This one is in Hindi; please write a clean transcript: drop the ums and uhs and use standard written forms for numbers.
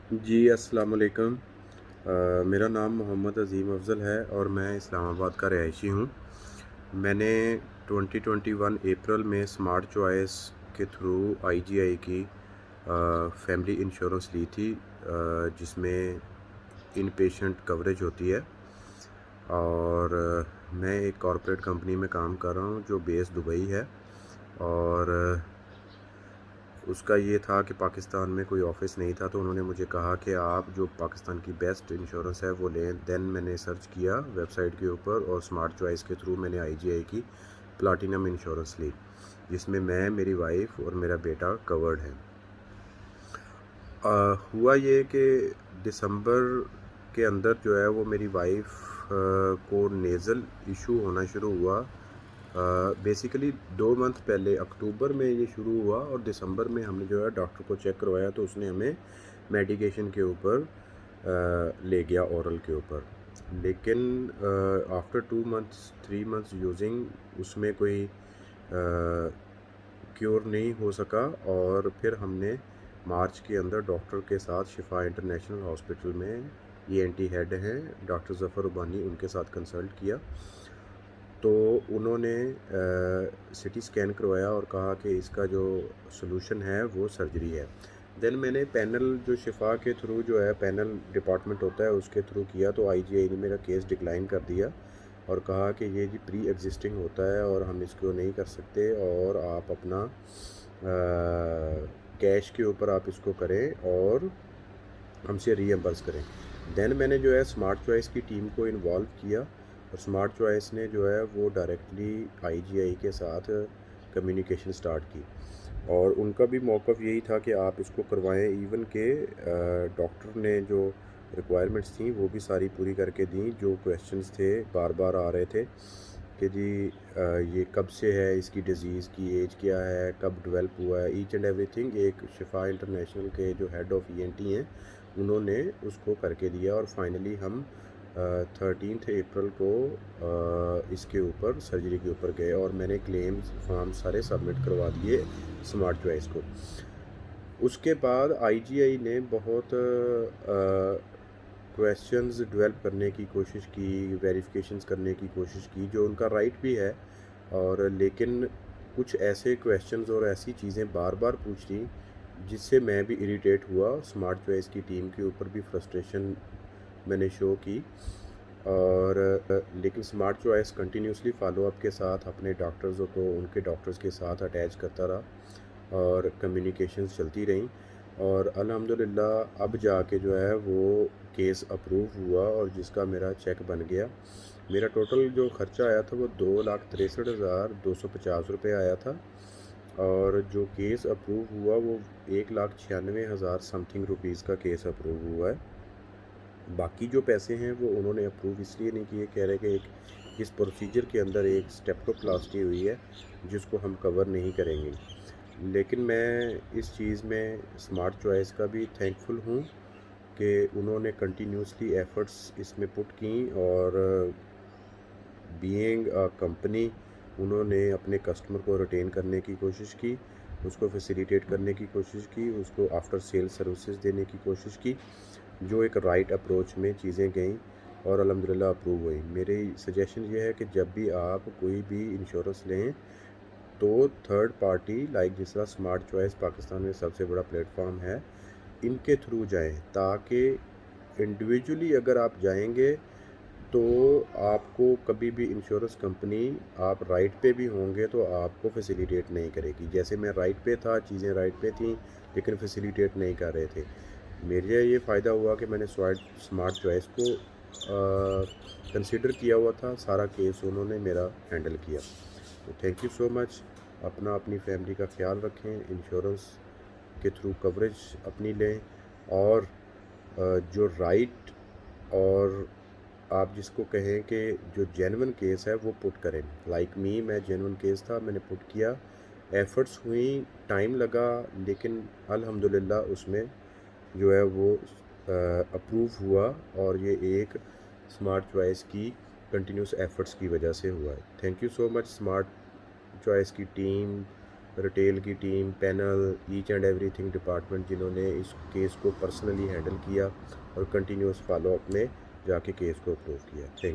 जी, अस्सलाम वालेकुम। मेरा नाम मोहम्मद अज़ीम अफ़ज़ल है और मैं इस्लामाबाद का रहायशी हूँ। मैंने 2021 अप्रैल में स्मार्ट चॉइस के थ्रू आईजीआई की फैमिली इंश्योरेंस ली थी, जिसमें इन पेशेंट कवरेज होती है। और मैं एक कॉर्पोरेट कंपनी में काम कर रहा हूँ जो बेस दुबई है। और उसका ये था कि पाकिस्तान में कोई ऑफ़िस नहीं था, तो उन्होंने मुझे कहा कि आप जो पाकिस्तान की बेस्ट इंश्योरेंस है वो लें। देन मैंने सर्च किया वेबसाइट के ऊपर और स्मार्ट चॉइस के थ्रू मैंने आईजीआई की प्लैटिनम इंश्योरेंस ली, जिसमें मैं, मेरी वाइफ और मेरा बेटा कवर्ड है। हुआ ये कि दिसंबर के अंदर जो है वो मेरी वाइफ को नेज़ल इशू होना शुरू हुआ। बेसिकली 2 मंथ पहले अक्टूबर में ये शुरू हुआ और दिसंबर में हमने जो है डॉक्टर को चेक करवाया, तो उसने हमें मेडिकेशन के ऊपर ले गया, ओरल के ऊपर। लेकिन आफ्टर 2 मंथ्स 3 मंथ्स यूजिंग उसमें कोई क्योर नहीं हो सका। और फिर हमने मार्च के अंदर डॉक्टर के साथ शिफा इंटरनेशनल हॉस्पिटल में ईएनटी हेड हैं डॉक्टर ज़फ़र रुबानी, उनके साथ कंसल्ट किया। तो उन्होंने सिटी स्कैन करवाया और कहा कि इसका जो सॉल्यूशन है वो सर्जरी है। देन मैंने पैनल जो शिफा के थ्रू जो है पैनल डिपार्टमेंट होता है उसके थ्रू किया, तो आईजीआई ने मेरा केस डिक्लाइन कर दिया और कहा कि ये जी प्री एग्जिस्टिंग होता है और हम इसको नहीं कर सकते, और आप अपना कैश के ऊपर आप इसको करें और हमसे रीएम्बर्स करें। देन मैंने जो है स्मार्ट चॉइस की टीम को इन्वॉल्व किया और स्मार्ट चॉइस ने जो है वो डायरेक्टली आईजीआई के साथ कम्युनिकेशन स्टार्ट की। और उनका भी मौक़िफ़ यही था कि आप इसको करवाएं। इवन के डॉक्टर ने जो रिक्वायरमेंट्स थी वो भी सारी पूरी करके दी। जो क्वेश्चंस थे बार बार आ रहे थे कि जी ये कब से है, इसकी डिज़ीज़ की एज क्या है, कब डेवलप हुआ है, ईच एंड एवरीथिंग एक शिफा इंटरनेशनल के जो हेड ऑफ़ ईएनटी हैं उन्होंने उसको करके दिया। और फाइनली हम 13 अप्रैल को इसके ऊपर सर्जरी के ऊपर गए और मैंने क्लेम्स फॉर्म सारे सबमिट करवा दिए स्मार्ट चॉइस को। उसके बाद आईजीआई ने बहुत क्वेश्चंस डेवलप करने की कोशिश की, वेरिफिकेशंस करने की कोशिश की, जो उनका राइट भी है। और लेकिन कुछ ऐसे क्वेश्चंस और ऐसी चीज़ें बार बार पूछ ली जिससे मैं भी इरिटेट हुआ। स्मार्ट चॉइस की टीम के ऊपर भी फ्रस्ट्रेशन मैंने शो की। और लेकिन स्मार्ट चॉइस कंटिन्यूसली फॉलोअप के साथ अपने डॉक्टर्स को उनके डॉक्टर्स के साथ अटैच करता रहा और कम्युनिकेशंस चलती रहीं। और अल्हम्दुलिल्लाह अब जाके जो है वो केस अप्रूव हुआ और जिसका मेरा चेक बन गया। मेरा टोटल जो ख़र्चा आया था वो 2,63,250 रुपये आया था। और जो केस अप्रूव हुआ वो 1,96,000 समथिंग रुपीज़ का केस अप्रूव हुआ है। बाकी जो पैसे हैं वो उन्होंने अप्रूव इसलिए नहीं किए, कह रहे कि एक इस प्रोसीजर के अंदर एक स्टेप्टोप्लास्टी हुई है जिसको हम कवर नहीं करेंगे। लेकिन मैं इस चीज़ में स्मार्ट चॉइस का भी थैंकफुल हूँ कि उन्होंने कंटिन्यूसली एफ़र्ट्स इसमें पुट की। और बीइंग अ कंपनी उन्होंने अपने कस्टमर को रिटेन करने की कोशिश की, उसको फैसिलिटेट करने की कोशिश की, उसको आफ्टर सेल सर्विसेज देने की कोशिश की, जो एक राइट अप्रोच में चीज़ें गईं और अल्हम्दुलिल्लाह अप्रूव हुई। मेरी सजेशन ये है कि जब भी आप कोई भी इंश्योरेंस लें तो थर्ड पार्टी लाइक जिस तरह स्मार्ट चॉइस पाकिस्तान में सबसे बड़ा प्लेटफॉर्म है, इनके थ्रू जाएं, ताकि इंडिविजुअली अगर आप जाएंगे तो आपको कभी भी इंश्योरेंस कंपनी, आप राइट पे भी होंगे तो आपको फैसिलिटेट नहीं करेगी। जैसे मैं राइट पे था, चीज़ें राइट पे थी, लेकिन फैसिलिटेट नहीं कर रहे थे। मेरे ये फ़ायदा हुआ कि मैंने स्मार्ट चॉइस को कंसिडर किया हुआ था, सारा केस उन्होंने मेरा हैंडल किया। तो थैंक यू सो मच। अपना अपनी फैमिली का ख्याल रखें, इंश्योरेंस के थ्रू कवरेज अपनी लें और जो राइट और आप जिसको कहें कि जो जेन्युइन केस है वो पुट करें। लाइक मी, मैं जेन्युइन केस था, मैंने पुट किया, एफ़र्ट्स हुई, टाइम लगा, लेकिन अल्हम्दुलिल्लाह उसमें जो है वो अप्रूव हुआ। और ये एक स्मार्ट चॉइस की कंटिन्यूस एफ़र्ट्स की वजह से हुआ है। Thank you so much smart choice की टीम, रिटेल की team, panel, each and everything department जिन्होंने इस केस को पर्सनली हैंडल किया और कंटिन्यूस फॉलोअप में जाके केस को अप्रूव किया। थैंक